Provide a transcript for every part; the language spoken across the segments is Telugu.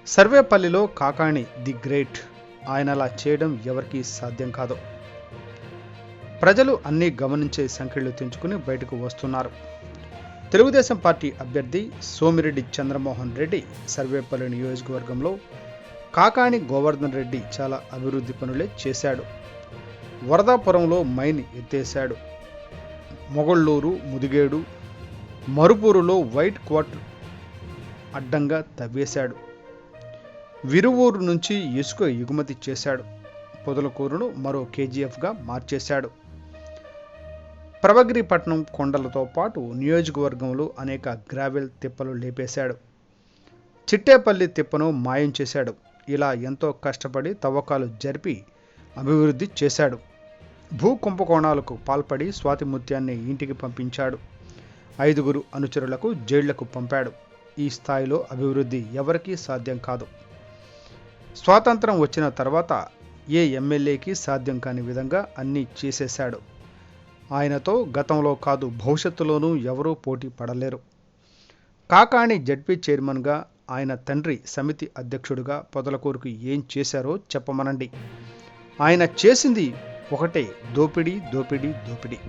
సర్వేపల్లిలో కాకాణి ది గ్రేట్. ఆయనలా చేయడం ఎవరికీ సాధ్యం కాదు. ప్రజలు అన్నీ గమనించే సంఖ్యలు తెంచుకుని బయటకు వస్తున్నారు. తెలుగుదేశం పార్టీ అభ్యర్థి సోమిరెడ్డి చంద్రమోహన్ రెడ్డి సర్వేపల్లి నియోజకవర్గంలో కాకాణి గోవర్ధన్ రెడ్డి చాలా అభివృద్ధి పనులే చేశాడు. వరదాపురంలో మైన్ ఎత్తేశాడు. మొగళ్ళూరు, ముదిగేడు, మరుపూరులో వైట్ క్వార్టర్ అడ్డంగా తవ్వేశాడు. విరువూరు నుంచి ఇసుక ఎగుమతి చేశాడు. పొదలకూరును మరో కేజీఎఫ్గా మార్చేశాడు. ప్రభగిరిపట్నం కొండలతో పాటు నియోజకవర్గంలో అనేక గ్రావెల్ తిప్పలు లేపేశాడు. చిట్టేపల్లి తిప్పను మాయం చేశాడు. ఇలా ఎంతో కష్టపడి తవ్వకాలు జరిపి అభివృద్ధి చేశాడు. భూ కుంభకోణాలకు పాల్పడి స్వాతి ముత్యాన్ని ఇంటికి పంపించాడు. 5 అనుచరులకు జైళ్లకు పంపాడు. ఈ స్థాయిలో అభివృద్ధి ఎవరికీ సాధ్యం కాదు. స్వాతంత్రం వచ్చిన తర్వాత ఏ ఎమ్మెల్యేకి సాధ్యం కాని విధంగా అన్నీ చేసేశాడు. ఆయనతో గతంలో కాదు భవిష్యత్తులోనూ ఎవరూ పోటీ పడలేరు. కాకాణి జడ్పీ చైర్మన్గా, ఆయన తండ్రి సమితి అధ్యక్షుడిగా పొదలకూరుకు ఏం చేశారో చెప్పమనండి. ఆయన చేసింది ఒకటే, దోపిడీ దోపిడీ దోపిడీ.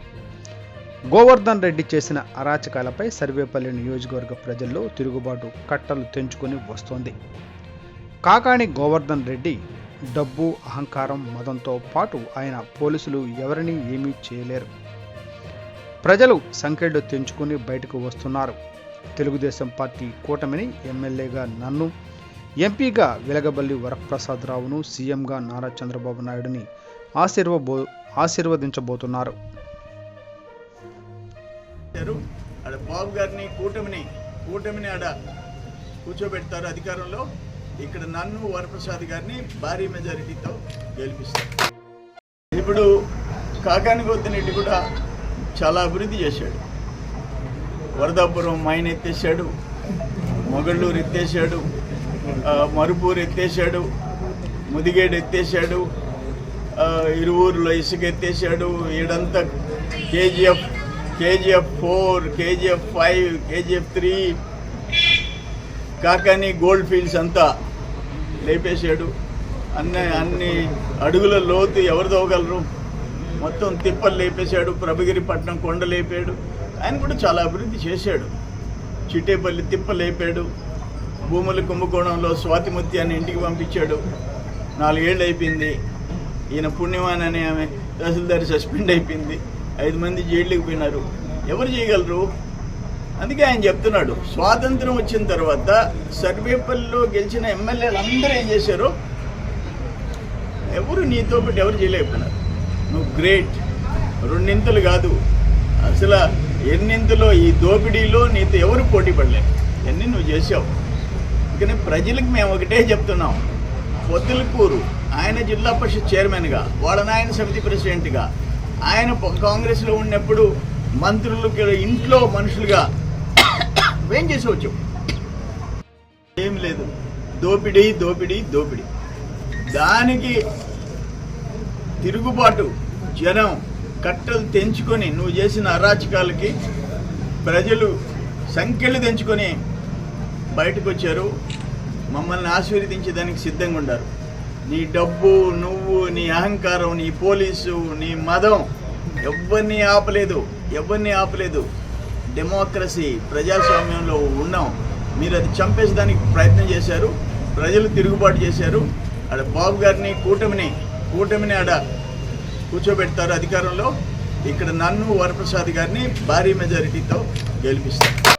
గోవర్ధన్ రెడ్డి చేసిన అరాచకాలపై సర్వేపల్లి నియోజకవర్గ ప్రజల్లో తిరుగుబాటు కట్టలు తెంచుకొని వస్తోంది. కాకాణి గోవర్ధన్ రెడ్డి డబ్బు, అహంకారం, మదంతో పాటు ఆయన పోలీసులు ఎవరినీ ఏమీ చేయలేరు. ప్రజలు సంఖ్యలు తెంచుకుని బయటకు వస్తున్నారు. తెలుగుదేశం పార్టీ కూటమిని ఎమ్మెల్యేగా నన్ను, ఎంపీగా వెలగబల్లి వరప్రసాదరావును, సీఎంగా నారా చంద్రబాబు నాయుడుని ఆశీర్వదించబోతున్నారు. బాబు గారిని కూటమిని ఆడ కూర్చోబెడతారు అధికారంలో. ఇక్కడ నన్ను, వరప్రసాద్ గారిని భారీ మెజారిటీతో గెలిపిస్తారు. ఇప్పుడు కాకాణి గోవర్ధన్ రెడ్డి కూడా చాలా అభివృద్ధి చేశాడు. వరదాపురం మైన్ ఎత్తేసాడు, మొగళ్ళూరు ఎత్తేసాడు, మరుపూరు ఎత్తేసాడు, ముదిగేడు ఎత్తేసాడు, ఇరువూరులో ఇసుక ఎత్తేసాడు. ఈడంతా KGF 4, KGF 5, KGF 3, Kakani gold fields అంతా లేపేశాడు. అన్ని అడుగుల లోతు ఎవరు తవ్వగలరు? మొత్తం తిప్పలు లేపేశాడు. ప్రభగిరిపట్నం కొండ లేపాడు. ఆయన కూడా చాలా అభివృద్ధి చేశాడు. చిట్టేపల్లి తిప్ప లేపాడు. భూముల కుంభకోణంలో స్వాతి ముత్యాన్ని ఇంటికి పంపించాడు. 4 ఏళ్ళు అయిపోయింది. ఈయన పుణ్యమాన్ అనే ఆమె తహసీల్దార్ సస్పెండ్ అయిపోయింది. 5 మంది జైళ్ళకి పోయినారు. ఎవరు చేయగలరు? అందుకే ఆయన చెప్తున్నాడు, స్వాతంత్రం వచ్చిన తర్వాత సర్వేపల్లిలో గెలిచిన ఎమ్మెల్యేలు అందరూ ఏం చేశారు? ఎవరు నీతో పాటు ఎవరు చేయలేకపోయినారు. నువ్వు గ్రేట్. 2 కాదు, అసలు ఎన్నింతలో ఈ దోపిడీలో నీతో ఎవరు పోటీ పడలేరు. ఎన్ని నువ్వు చేసావు. అందుకని ప్రజలకు మేము ఒకటే చెప్తున్నాం, పొద్దులకూరు ఆయన జిల్లా పరిషత్ చైర్మన్గా, వాళ్ళ నాయన సమితి ప్రెసిడెంట్గా, ఆయన కాంగ్రెస్లో ఉన్నప్పుడు మంత్రులకి ఇంట్లో మనుషులుగా ఏం చేసేవచ్చు? ఏం లేదు. దోపిడీ దోపిడీ దోపిడీ. దానికి తిరుగుబాటు జనం కట్టలు తెంచుకొని నువ్వు చేసిన అరాచకాలకి ప్రజలు సంఖ్యలు తెంచుకొని బయటకు వచ్చారు. మమ్మల్ని ఆశీర్వదించేదానికి సిద్ధంగా ఉన్నారు. నీ డబ్బు, నువ్వు, నీ అహంకారం, నీ పోలీసు, నీ మదం ఎవరిని ఆపలేదు. డెమోక్రసీ, ప్రజాస్వామ్యంలో ఉన్నాం. మీరు అది చంపేసేదానికి ప్రయత్నం చేశారు. ప్రజలు తిరుగుబాటు చేశారు. ఆడ బాబు గారిని కూటమిని ఆడ కూర్చోబెడతారు అధికారంలో. ఇక్కడ నన్ను, వరప్రసాద్ గారిని భారీ మెజారిటీతో గెలిపిస్తారు.